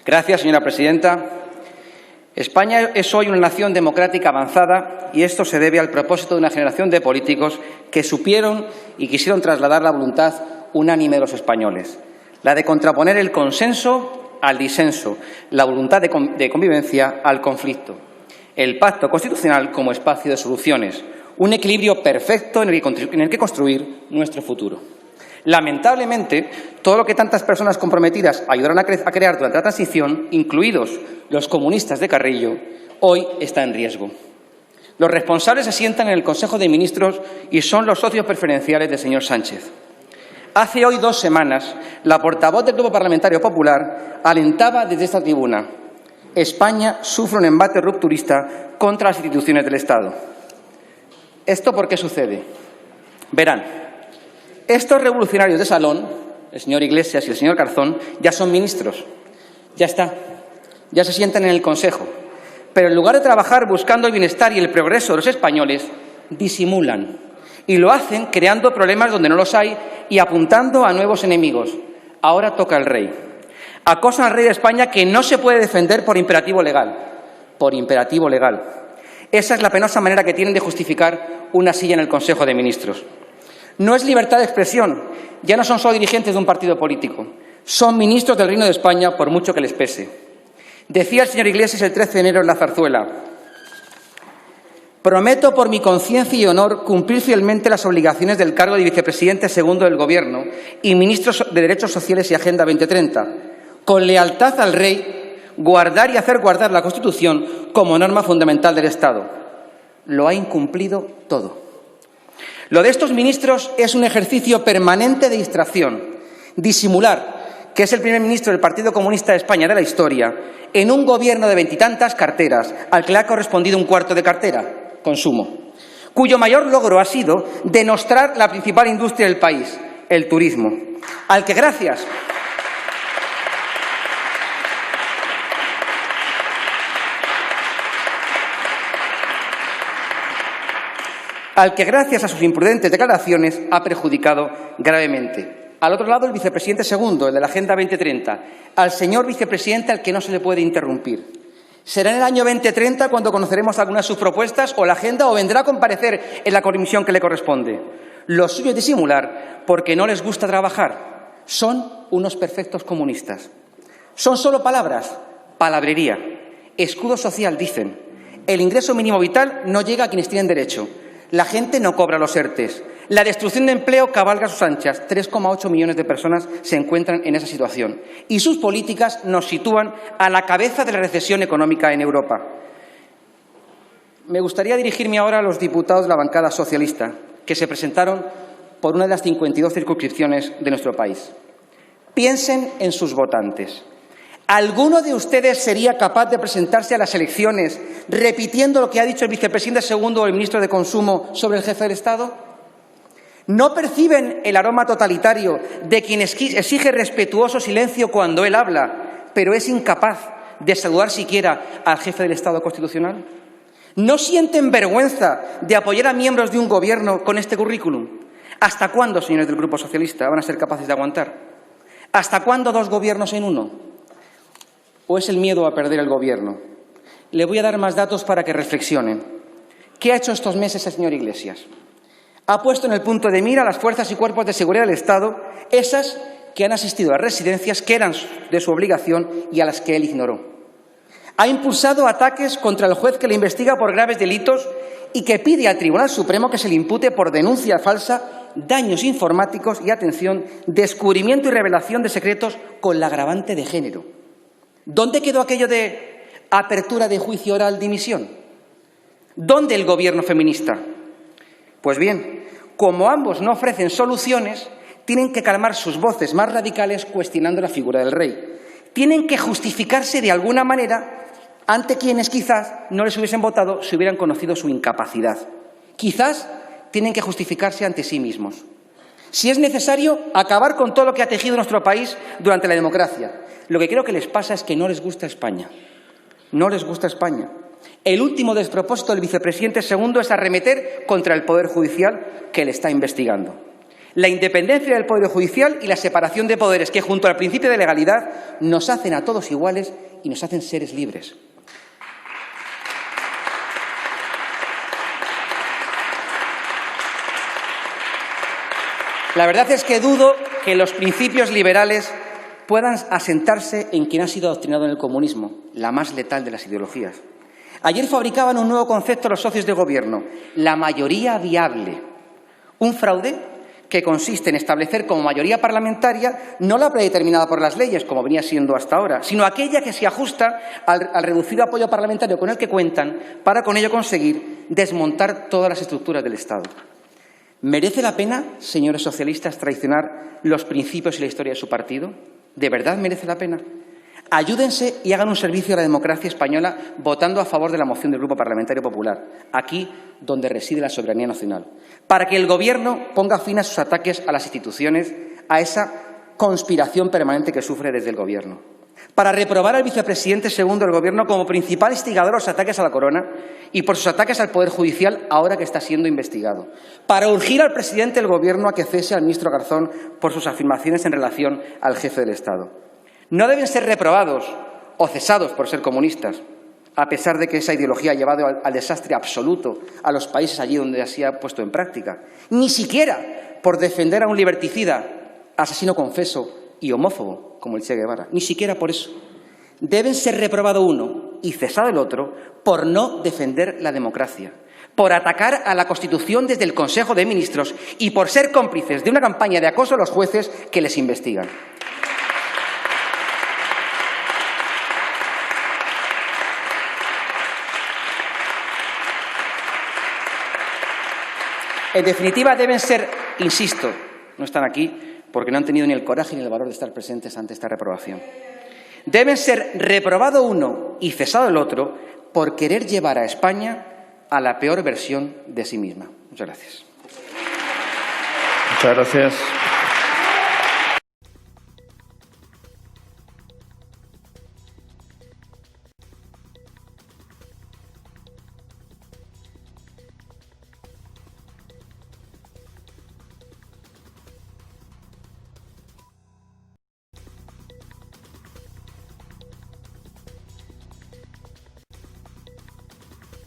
Gracias, señora presidenta. España es hoy una nación democrática avanzada y esto se debe al propósito de una generación de políticos que supieron y quisieron trasladar la voluntad unánime de los españoles, la de contraponer el consenso al disenso, la voluntad de convivencia al conflicto, el pacto constitucional como espacio de soluciones, un equilibrio perfecto en el que construir nuestro futuro. Lamentablemente, todo lo que tantas personas comprometidas ayudaron a crear durante la transición, incluidos los comunistas de Carrillo, hoy está en riesgo. Los responsables se sientan en el Consejo de Ministros y son los socios preferenciales del señor Sánchez. Hace hoy 2 semanas, la portavoz del Grupo Parlamentario Popular alentaba desde esta tribuna: España sufre un embate rupturista contra las instituciones del Estado. ¿Esto por qué sucede? Verán. Estos revolucionarios de salón, el señor Iglesias y el señor Garzón, ya son ministros. Ya está. Ya se sientan en el Consejo. Pero en lugar de trabajar buscando el bienestar y el progreso de los españoles, disimulan. Y lo hacen creando problemas donde no los hay y apuntando a nuevos enemigos. Ahora toca al rey. Acosan al rey de España, que no se puede defender por imperativo legal. Por imperativo legal. Esa es la penosa manera que tienen de justificar una silla en el Consejo de Ministros. No es libertad de expresión, ya no son solo dirigentes de un partido político, son ministros del Reino de España, por mucho que les pese. Decía el señor Iglesias el 13 de enero en la zarzuela: prometo por mi conciencia y honor cumplir fielmente las obligaciones del cargo de vicepresidente segundo del Gobierno y ministro de Derechos Sociales y Agenda 2030, con lealtad al rey, guardar y hacer guardar la Constitución como norma fundamental del Estado. Lo ha incumplido todo. Lo de estos ministros es un ejercicio permanente de distracción, disimular que es el primer ministro del Partido Comunista de España de la historia en un gobierno de 20 y tantas carteras, al que le ha correspondido 1/4 de cartera, consumo, cuyo mayor logro ha sido denostrar la principal industria del país, el turismo, al que gracias a sus imprudentes declaraciones ha perjudicado gravemente. Al otro lado, el vicepresidente segundo, el de la Agenda 2030, al señor vicepresidente al que no se le puede interrumpir. ¿Será en el año 2030 cuando conoceremos algunas de sus propuestas o la agenda, o vendrá a comparecer en la comisión que le corresponde? Lo suyo es disimular porque no les gusta trabajar. Son unos perfectos comunistas. Son solo palabras, palabrería. Escudo social, dicen. El ingreso mínimo vital no llega a quienes tienen derecho. La gente no cobra los ERTEs. La destrucción de empleo cabalga a sus anchas. 3,8 millones de personas se encuentran en esa situación. Y sus políticas nos sitúan a la cabeza de la recesión económica en Europa. Me gustaría dirigirme ahora a los diputados de la bancada socialista, que se presentaron por una de las 52 circunscripciones de nuestro país. Piensen en sus votantes. ¿Alguno de ustedes sería capaz de presentarse a las elecciones repitiendo lo que ha dicho el vicepresidente segundo o el ministro de Consumo sobre el jefe del Estado? ¿No perciben el aroma totalitario de quien exige respetuoso silencio cuando él habla, pero es incapaz de saludar siquiera al jefe del Estado constitucional? ¿No sienten vergüenza de apoyar a miembros de un gobierno con este currículum? ¿Hasta cuándo, señores del Grupo Socialista, van a ser capaces de aguantar? ¿Hasta cuándo 2 gobiernos en uno? ¿O es el miedo a perder el gobierno? Le voy a dar más datos para que reflexionen. ¿Qué ha hecho estos meses el señor Iglesias? Ha puesto en el punto de mira a las fuerzas y cuerpos de seguridad del Estado, esas que han asistido a residencias que eran de su obligación y a las que él ignoró. Ha impulsado ataques contra el juez que le investiga por graves delitos y que pide al Tribunal Supremo que se le impute por denuncia falsa, daños informáticos y, atención, descubrimiento y revelación de secretos con la agravante de género. ¿Dónde quedó aquello de apertura de juicio oral, dimisión? ¿Dónde el gobierno feminista? Pues bien, como ambos no ofrecen soluciones, tienen que calmar sus voces más radicales cuestionando la figura del rey. Tienen que justificarse de alguna manera ante quienes quizás no les hubiesen votado si hubieran conocido su incapacidad. Quizás tienen que justificarse ante sí mismos. Si es necesario, acabar con todo lo que ha tejido nuestro país durante la democracia. Lo que creo que les pasa es que no les gusta España. No les gusta España. El último despropósito del vicepresidente segundo es arremeter contra el Poder Judicial, que le está investigando. la independencia del Poder Judicial y la separación de poderes, que junto al principio de legalidad nos hacen a todos iguales y nos hacen seres libres. La verdad es que dudo que los principios liberales puedan asentarse en quien ha sido adoctrinado en el comunismo, la más letal de las ideologías. Ayer fabricaban un nuevo concepto los socios de gobierno, la mayoría viable, un fraude que consiste en establecer como mayoría parlamentaria no la predeterminada por las leyes, como venía siendo hasta ahora, sino aquella que se ajusta al reducido apoyo parlamentario con el que cuentan para con ello conseguir desmontar todas las estructuras del Estado. ¿Merece la pena, señores socialistas, traicionar los principios y la historia de su partido? ¿De verdad merece la pena? Ayúdense y hagan un servicio a la democracia española votando a favor de la moción del Grupo Parlamentario Popular, aquí donde reside la soberanía nacional, para que el Gobierno ponga fin a sus ataques a las instituciones, a esa conspiración permanente que sufre desde el Gobierno, para reprobar al vicepresidente segundo del Gobierno como principal instigador de los ataques a la corona y por sus ataques al Poder Judicial ahora que está siendo investigado, para urgir al presidente del Gobierno a que cese al ministro Garzón por sus afirmaciones en relación al jefe del Estado. No deben ser reprobados o cesados por ser comunistas, a pesar de que esa ideología ha llevado al desastre absoluto a los países allí donde se ha puesto en práctica. Ni siquiera por defender a un liberticida, asesino confeso y homófobo como el Che Guevara. Ni siquiera por eso. Deben ser reprobado uno y cesado el otro por no defender la democracia, por atacar a la Constitución desde el Consejo de Ministros y por ser cómplices de una campaña de acoso a los jueces que les investigan. En definitiva, deben ser, insisto, no están aquí porque no han tenido ni el coraje ni el valor de estar presentes ante esta reprobación. Deben ser reprobado uno y cesado el otro por querer llevar a España a la peor versión de sí misma. Muchas gracias. Muchas gracias.